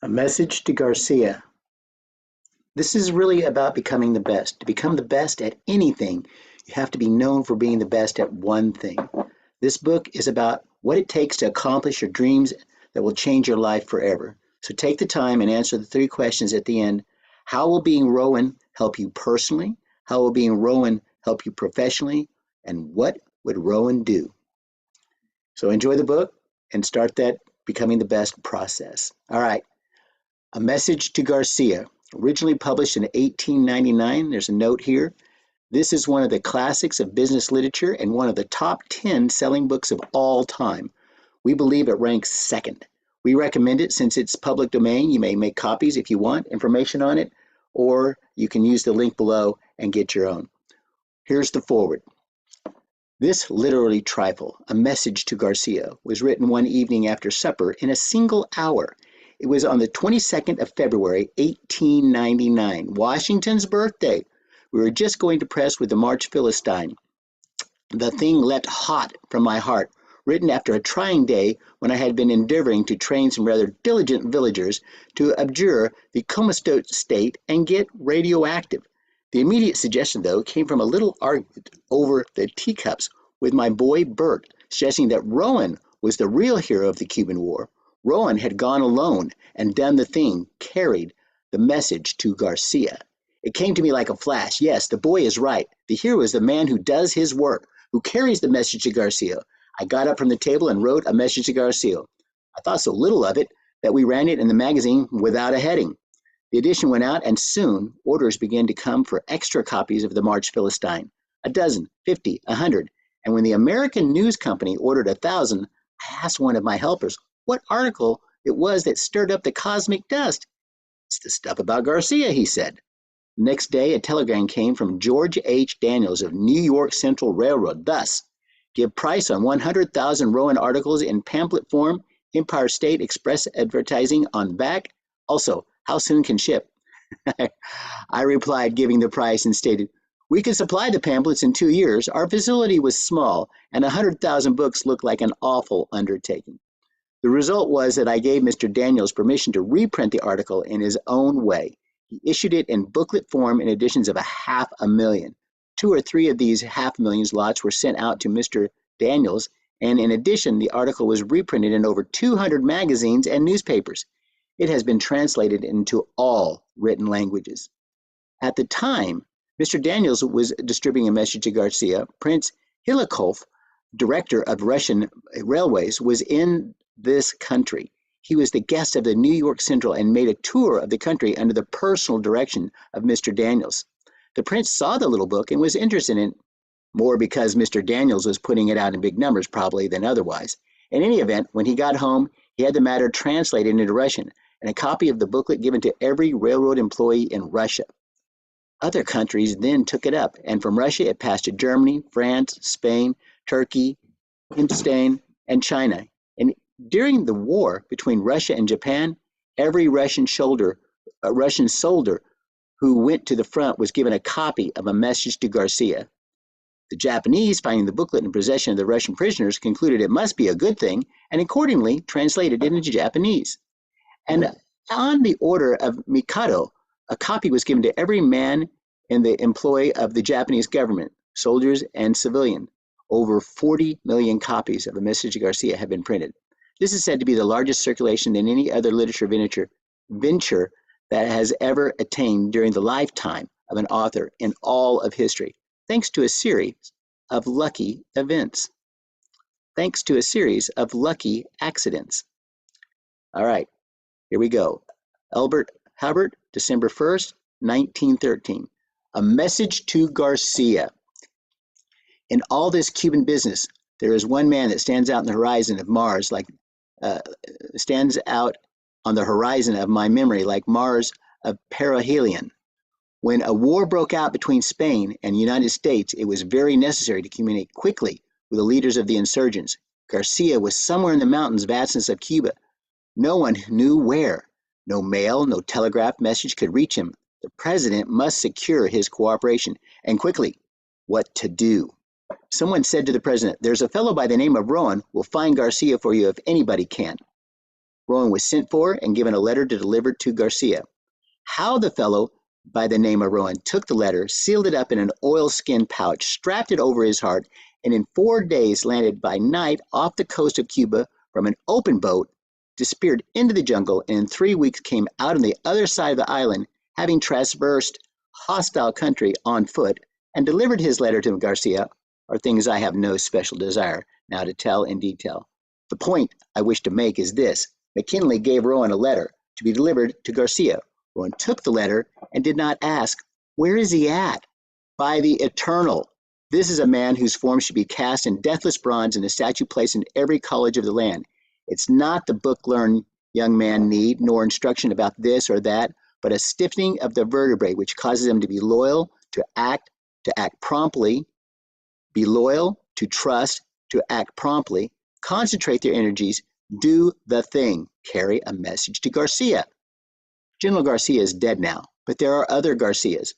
A message to Garcia. This is really about becoming the best. To become the best at anything, you have to be known for being the best at one thing. This book is about what it takes to accomplish your dreams that will change your life forever. So take the time and answer the three questions at the end. How will being Rowan help you personally? How will being Rowan help you professionally? And what would Rowan do? So enjoy the book and start that becoming the best process. All right. A Message to Garcia, originally published in 1899. There's a note here. This is one of the classics of business literature and one of the top 10 selling books of all time. We believe it ranks second. We recommend it since it's public domain. You may make copies if you want information on it, or you can use the link below and get your own. Here's the foreword. This literary trifle, A Message to Garcia, was written one evening after supper in a single hour. It was on the 22nd of February, 1899, Washington's birthday. We were just going to press with the March Philistine. The thing leapt hot from my heart, written after a trying day when I had been endeavoring to train some rather diligent villagers to abjure the comatose state and get radioactive. The immediate suggestion, though, came from a little argument over the teacups with my boy Bert, suggesting that Rowan was the real hero of the Cuban War. Rowan had gone alone and done the thing, carried the message to Garcia. It came to me like a flash. Yes, the boy is right. The hero is the man who does his work, who carries the message to Garcia. I got up from the table and wrote A Message to Garcia. I thought so little of it that we ran it in the magazine without a heading. The edition went out, and soon orders began to come for extra copies of the March Philistine. A dozen, 50, 100. And when the American News Company ordered 1,000, I asked one of my helpers what article it was that stirred up the cosmic dust. It's the stuff about Garcia, he said. The next day, a telegram came from George H. Daniels of New York Central Railroad. Thus, give price on 100,000 Rowan articles in pamphlet form, Empire State Express advertising on the back. Also, how soon can ship? I replied, giving the price, and stated, we could supply the pamphlets in 2 years. Our facility was small, and 100,000 books looked like an awful undertaking. The result was that I gave Mr. Daniels permission to reprint the article in his own way. He issued it in booklet form in editions of 500,000. 2 or 3 of these 500,000 lots were sent out to Mr. Daniels, and in addition, the article was reprinted in over 200 magazines and newspapers. It has been translated into all written languages. At the time, Mr. Daniels was distributing a message to Garcia. Prince Hilikov, director of Russian railways, was in this country. He was the guest of the New York Central and made a tour of the country under the personal direction of Mr. Daniels. The prince saw the little book and was interested in it, more because Mr. Daniels was putting it out in big numbers probably than otherwise. In any event, when he got home, he had the matter translated into Russian and a copy of the booklet given to every railroad employee in Russia. Other countries then took it up, and from Russia it passed to Germany, France, Spain, Turkey, Hindustan, and China. And during the war between Russia and Japan, every Russian soldier who went to the front was given a copy of A Message to Garcia. The Japanese, finding the booklet in possession of the Russian prisoners, concluded it must be a good thing and accordingly translated it into Japanese. And on the order of Mikado, a copy was given to every man in the employ of the Japanese government, soldiers and civilian. Over 40 million copies of A Message to Garcia have been printed. This is said to be the largest circulation in any other literature venture that has ever attained during the lifetime of an author in all of history, thanks to a series of lucky events. Thanks to a series of lucky accidents. All right, here we go. Elbert Hubbard, December 1st, 1913. A Message to Garcia. In all this Cuban business, there is one man that stands out on the horizon of Mars, stands out on the horizon of my memory like Mars of perihelion. When a war broke out between Spain and the United States, it was very necessary to communicate quickly with the leaders of the insurgents. Garcia was somewhere in the mountains vastness of Cuba. No one knew where. No mail, no telegraph message could reach him. The president must secure his cooperation, and quickly. What to do? Someone said to the president, "There's a fellow by the name of Rowan will find Garcia for you if anybody can." Rowan was sent for and given a letter to deliver to Garcia. How the fellow by the name of Rowan took the letter, sealed it up in an oilskin pouch, strapped it over his heart, and in 4 days landed by night off the coast of Cuba from an open boat, disappeared into the jungle, and in 3 weeks came out on the other side of the island, having traversed hostile country on foot, and delivered his letter to Garcia, are things I have no special desire now to tell in detail. The point I wish to make is this: McKinley gave Rowan a letter to be delivered to Garcia. Rowan took the letter and did not ask, "Where is he at?" By the eternal, this is a man whose form should be cast in deathless bronze and a statue placed in every college of the land. It's not the book-learned young man need, nor instruction about this or that, but a stiffening of the vertebrae which causes them to be loyal, to act promptly, be loyal, to trust, to act promptly, concentrate their energies, do the thing, carry a message to Garcia. General Garcia is dead now, but there are other Garcias.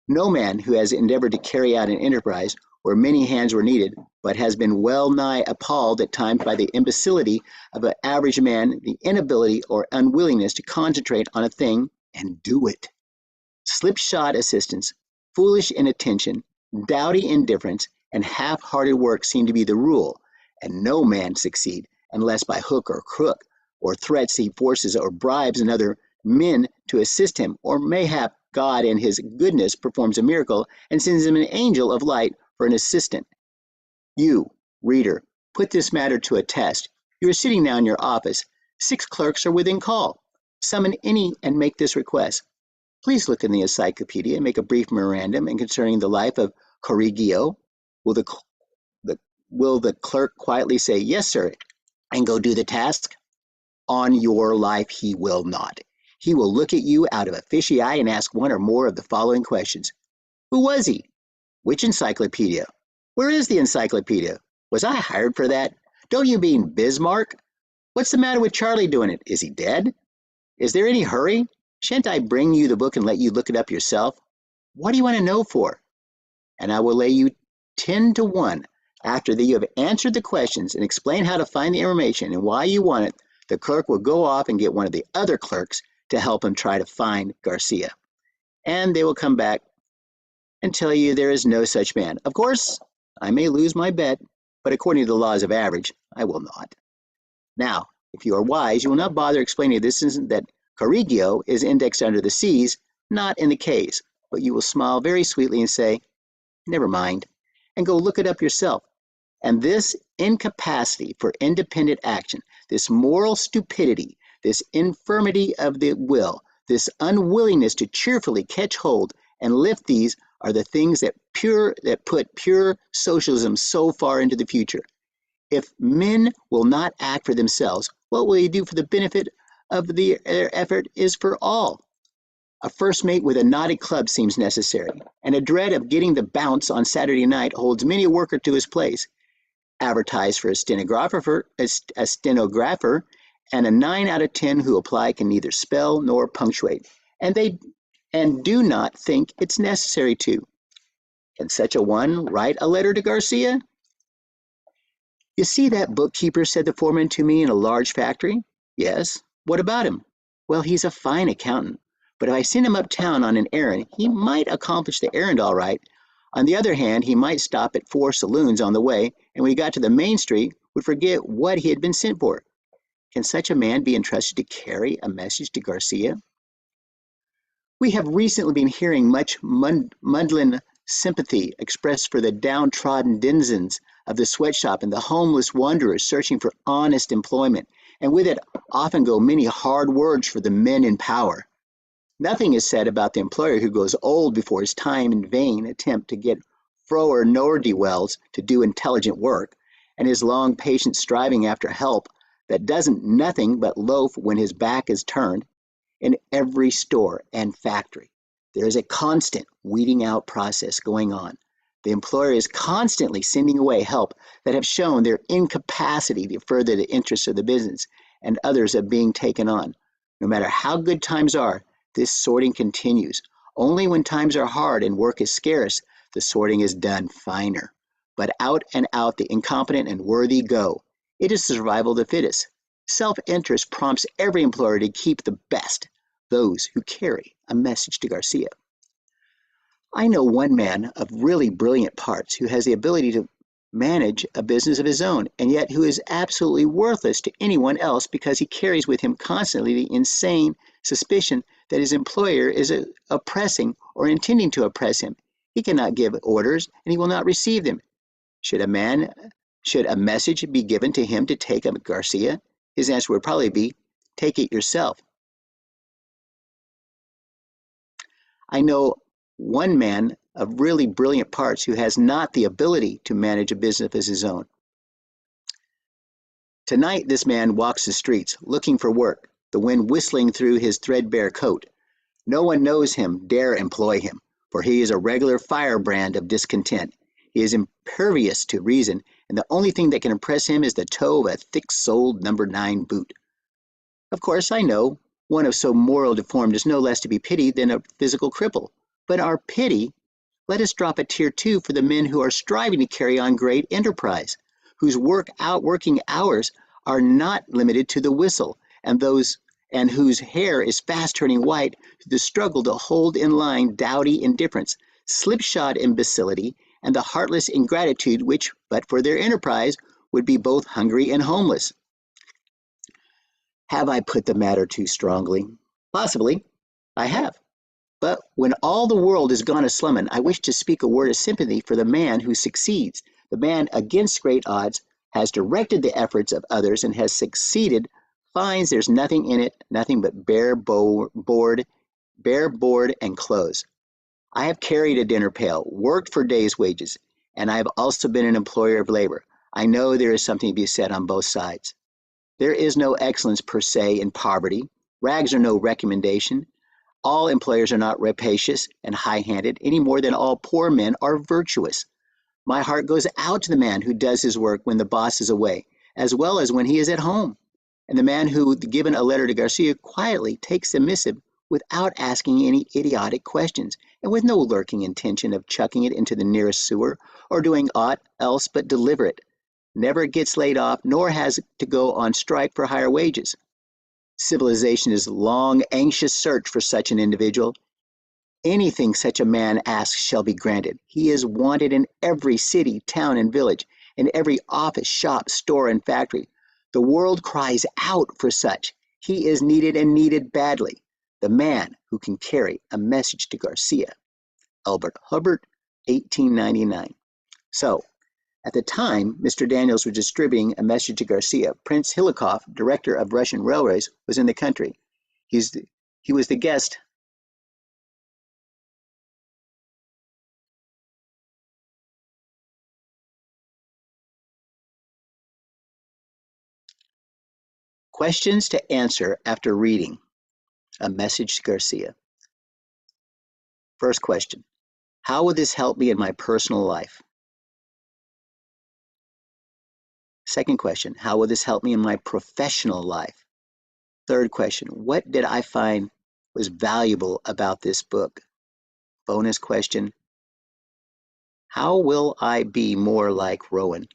No man who has endeavored to carry out an enterprise where many hands were needed, but has been well nigh appalled at times by the imbecility of an average man, the inability or unwillingness to concentrate on a thing and do it. Slipshod assistance, foolish inattention, dowdy indifference, and half-hearted work seem to be the rule, and no man succeed unless by hook or crook, or threats he forces or bribes another men to assist him, or mayhap God in his goodness performs a miracle and sends him an angel of light for an assistant. You, reader, put this matter to a test. You are sitting now in your office. 6 clerks are within call. Summon any and make this request. Please look in the encyclopedia and make a brief memorandum concerning the life of Correggio. Will the clerk quietly say, "Yes, sir," and go do the task? On your life, he will not. He will look at you out of a fishy eye and ask one or more of the following questions. Who was he? Which encyclopedia? Where is the encyclopedia? Was I hired for that? Don't you mean Bismarck? What's the matter with Charlie doing it? Is he dead? Is there any hurry? Shan't I bring you the book and let you look it up yourself? What do you want to know for? And I will lay you 10 to 1. After you have answered the questions and explained how to find the information and why you want it, the clerk will go off and get one of the other clerks to help him try to find Garcia. And they will come back and tell you there is no such man. Of course, I may lose my bet, but according to the laws of average, I will not. Now, if you are wise, you will not bother explaining this that Correggio is indexed under the C's, not in the K's, but you will smile very sweetly and say, "Never mind," and go look it up yourself. And this incapacity for independent action, this moral stupidity, this infirmity of the will, this unwillingness to cheerfully catch hold and lift these are the things that put pure socialism so far into the future. If men will not act for themselves, what will they do for the benefit of their effort is for all? A first mate with a knotted club seems necessary, and a dread of getting the bounce on Saturday night holds many a worker to his place. Advertise for a stenographer, and a 9 out of 10 who apply can neither spell nor punctuate, and do not think it's necessary to. Can such a one write a letter to Garcia? You see that bookkeeper, said the foreman to me, in a large factory? Yes. What about him? Well, he's a fine accountant, but if I send him uptown on an errand, he might accomplish the errand all right. On the other hand, he might stop at 4 saloons on the way, and when he got to the main street, would forget what he had been sent for. Can such a man be entrusted to carry a message to Garcia? We have recently been hearing much maudlin sympathy expressed for the downtrodden denizens of the sweatshop and the homeless wanderers searching for honest employment, and with it often go many hard words for the men in power. Nothing is said about the employer who goes old before his time in vain attempt to get froer ne'er-do-wells to do intelligent work, and his long patient striving after help that doesn't nothing but loaf when his back is turned. In every store and factory, there is a constant weeding out process going on. The employer is constantly sending away help that have shown their incapacity to further the interests of the business, and others are being taken on. No matter how good times are, this sorting continues. Only when times are hard and work is scarce, the sorting is done finer. but out and out the incompetent and worthy go. It is survival of the fittest. Self-interest prompts every employer to keep the best, those who carry a message to Garcia. I know one man of really brilliant parts who has the ability to manage a business of his own, and yet who is absolutely worthless to anyone else because he carries with him constantly the insane suspicion that his employer is oppressing or intending to oppress him. He cannot give orders and he will not receive them. Should a message be given to him to take up Garcia? His answer would probably be, take it yourself. I know one man of really brilliant parts who has not the ability to manage a business as his own. Tonight this man walks the streets looking for work, the wind whistling through his threadbare coat. No one knows him, dare employ him, for he is a regular firebrand of discontent. He is impervious to reason, and the only thing that can impress him is the toe of a thick-soled number 9 boot. Of course, I know one of so moral deformed is no less to be pitied than a physical cripple. But our pity, let us drop a tier 2 for the men who are striving to carry on great enterprise, whose working hours are not limited to the whistle, and whose hair is fast turning white through the struggle to hold in line dowdy indifference, slipshod imbecility, and the heartless ingratitude which, but for their enterprise, would be both hungry and homeless. Have I put the matter too strongly? Possibly, I have. But when all the world is gone a-slumming, I wish to speak a word of sympathy for the man who succeeds. The man against great odds has directed the efforts of others and has succeeded, finds there's nothing in it, nothing but bare board and clothes. I have carried a dinner pail, worked for day's wages, and I have also been an employer of labor. I know there is something to be said on both sides. There is no excellence per se in poverty. Rags are no recommendation. All employers are not rapacious and high-handed any more than all poor men are virtuous. My heart goes out to the man who does his work when the boss is away, as well as when he is at home, and the man who, given a letter to Garcia, quietly takes the missive without asking any idiotic questions, and with no lurking intention of chucking it into the nearest sewer or doing aught else but deliver it. Never gets laid off, nor has to go on strike for higher wages. Civilization is long, anxious search for such an individual. Anything such a man asks shall be granted. He is wanted in every city, town, and village, in every office, shop, store, and factory. The world cries out for such. He is needed and needed badly. The man who can carry a message to Garcia. Albert Hubbard, 1899. So, at the time Mr. Daniels was distributing a message to Garcia, Prince Hilikov, director of Russian railways, was in the country. He was the guest. Questions to answer after reading a message to Garcia. First question, how would this help me in my personal life? Second question, how will this help me in my professional life? Third question, what did I find was valuable about this book? Bonus question, how will I be more like Rowan?